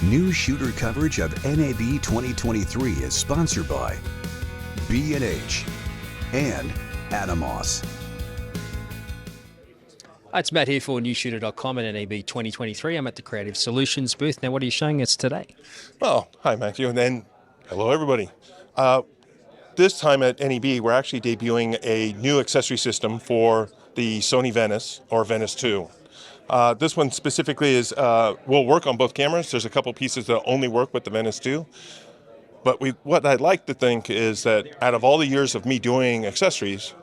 Newsshooter coverage of NAB 2023 is sponsored by B&H and Atomos. Hi, it's Matt here for Newsshooter.com and NAB 2023. I'm at the Creative Solutions booth. Now, what are you showing us today? Well, hi Matthew, and then hello everybody. This time at NAB, we're actually debuting a new accessory system for the Sony VENICE or VENICE 2. This one specifically is will work on both cameras. There's a couple pieces that only work with the VENICE 2. But what I'd like to think is that out of all the years of me doing accessories,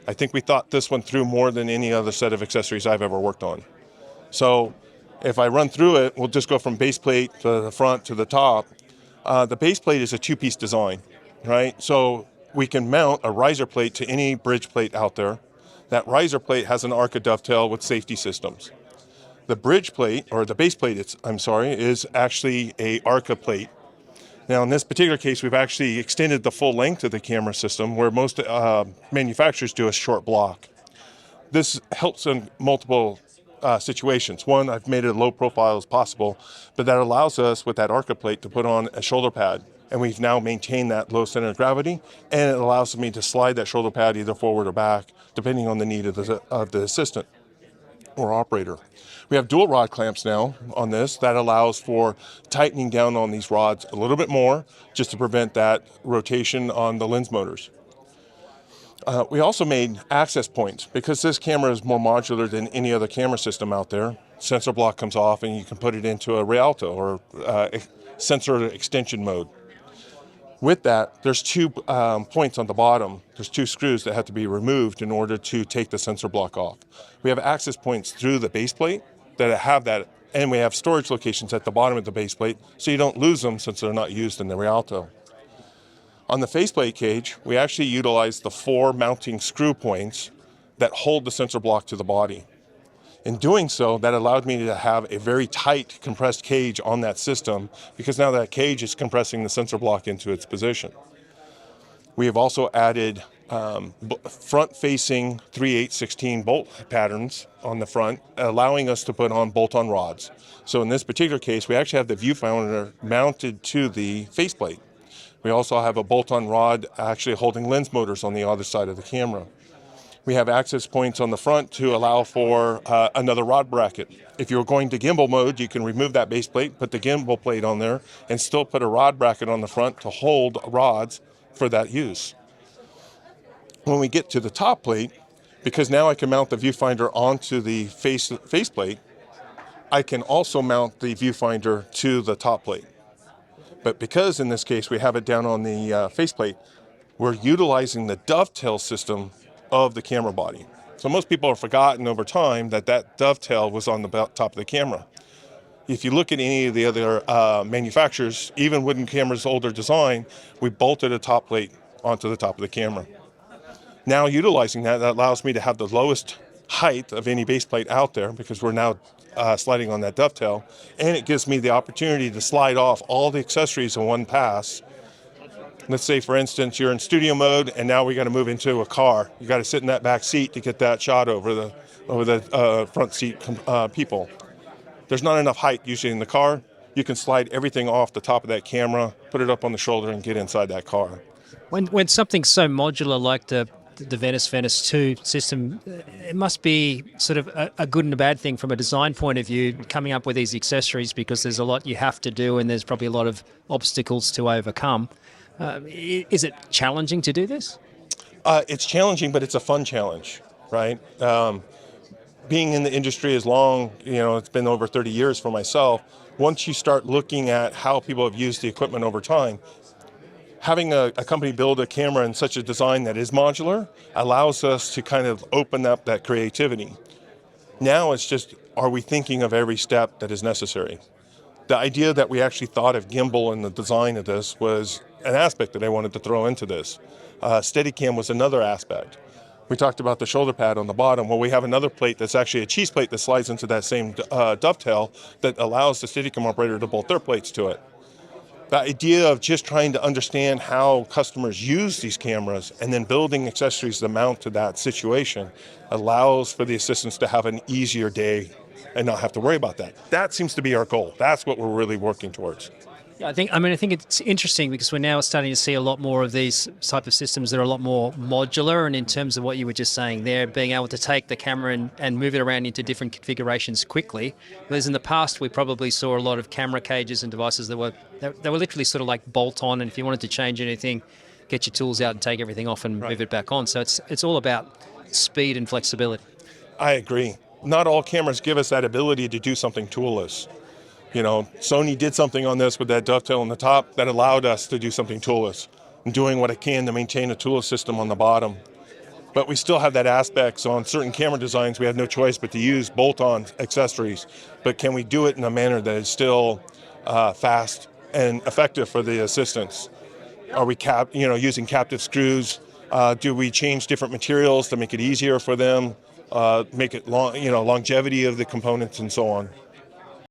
I think we thought this one through more than any other set of accessories I've ever worked on. So if I run through it, we'll just go from base plate to the front to the top. The base plate is a two-piece design, right? So we can mount a riser plate to any bridge plate out there. That riser plate has an ARCA dovetail with safety systems. The bridge plate, or the base plate, is actually a ARCA plate. Now, in this particular case, we've actually extended the full length of the camera system, where most manufacturers do a short block. This helps in multiple situations. One, I've made it as low profile as possible, but that allows us, with that ARCA plate, to put on a shoulder pad. And we've now maintained that low center of gravity, and it allows me to slide that shoulder pad either forward or back, depending on the need of the assistant or operator. We have dual rod clamps now on this. That allows for tightening down on these rods a little bit more, just to prevent that rotation on the lens motors. We also made access points, because this camera is more modular than any other camera system out there. Sensor block comes off and you can put it into a Rialto or sensor extension mode. With that, there's two points on the bottom. There's two screws that have to be removed in order to take the sensor block off. We have access points through the base plate that have that, and we have storage locations at the bottom of the base plate, so you don't lose them since they're not used in the Rialto. On the faceplate cage, we actually utilize the 4 mounting screw points that hold the sensor block to the body. In doing so, that allowed me to have a very tight compressed cage on that system, because now that cage is compressing the sensor block into its position. We have also added front-facing 3/8/16 bolt patterns on the front, allowing us to put on bolt-on rods. So in this particular case, we actually have the viewfinder mounted to the faceplate. We also have a bolt-on rod actually holding lens motors on the other side of the camera. We have access points on the front to allow for another rod bracket. If you're going to gimbal mode, you can remove that base plate, put the gimbal plate on there, and still put a rod bracket on the front to hold rods for that use. When we get to the top plate, because now I can mount the viewfinder onto the faceplate, I can also mount the viewfinder to the top plate. But because in this case we have it down on the faceplate, we're utilizing the dovetail system of the camera body. So most people have forgotten over time that dovetail was on the top of the camera. If you look at any of the other manufacturers, even wooden cameras' older design, we bolted a top plate onto the top of the camera. Now utilizing that allows me to have the lowest height of any base plate out there, because we're now sliding on that dovetail, and it gives me the opportunity to slide off all the accessories in one pass. Let's say, for instance, you're in studio mode, and now we got to move into a car. You got to sit in that back seat to get that shot over the front seat people. There's not enough height usually in the car. You can slide everything off the top of that camera, put it up on the shoulder, and get inside that car. When something's so modular like the VENICE 2 system, it must be sort of a good and a bad thing from a design point of view, coming up with these accessories, because there's a lot you have to do and there's probably a lot of obstacles to overcome. Is it challenging to do this? It's challenging, but it's a fun challenge, right? Being in the industry as long, it's been over 30 years for myself. Once you start looking at how people have used the equipment over time, having a company build a camera in such a design that is modular allows us to kind of open up that creativity. Now it's just, are we thinking of every step that is necessary? The idea that we actually thought of gimbal in the design of this was an aspect that I wanted to throw into this. Steadicam was another aspect. We talked about the shoulder pad on the bottom. Well, we have another plate that's actually a cheese plate that slides into that same dovetail that allows the Steadicam operator to bolt their plates to it. The idea of just trying to understand how customers use these cameras and then building accessories to mount to that situation allows for the assistants to have an easier day and not have to worry about that. That seems to be our goal. That's what we're really working towards. Yeah, I think it's interesting because we're now starting to see a lot more of these type of systems that are a lot more modular, and in terms of what you were just saying there, being able to take the camera and move it around into different configurations quickly. Whereas in the past, we probably saw a lot of camera cages and devices that were literally sort of like bolt on, and if you wanted to change anything, get your tools out and take everything off and move it back on. So it's all about speed and flexibility. I agree. Not all cameras give us that ability to do something toolless. You know, Sony did something on this with that dovetail on the top that allowed us to do something toolless, and doing what it can to maintain a toolless system on the bottom. But we still have that aspect, so on certain camera designs we have no choice but to use bolt-on accessories. But can we do it in a manner that is still fast and effective for the assistants? Are we using captive screws? Do we change different materials to make it easier for them, make it longevity of the components and so on?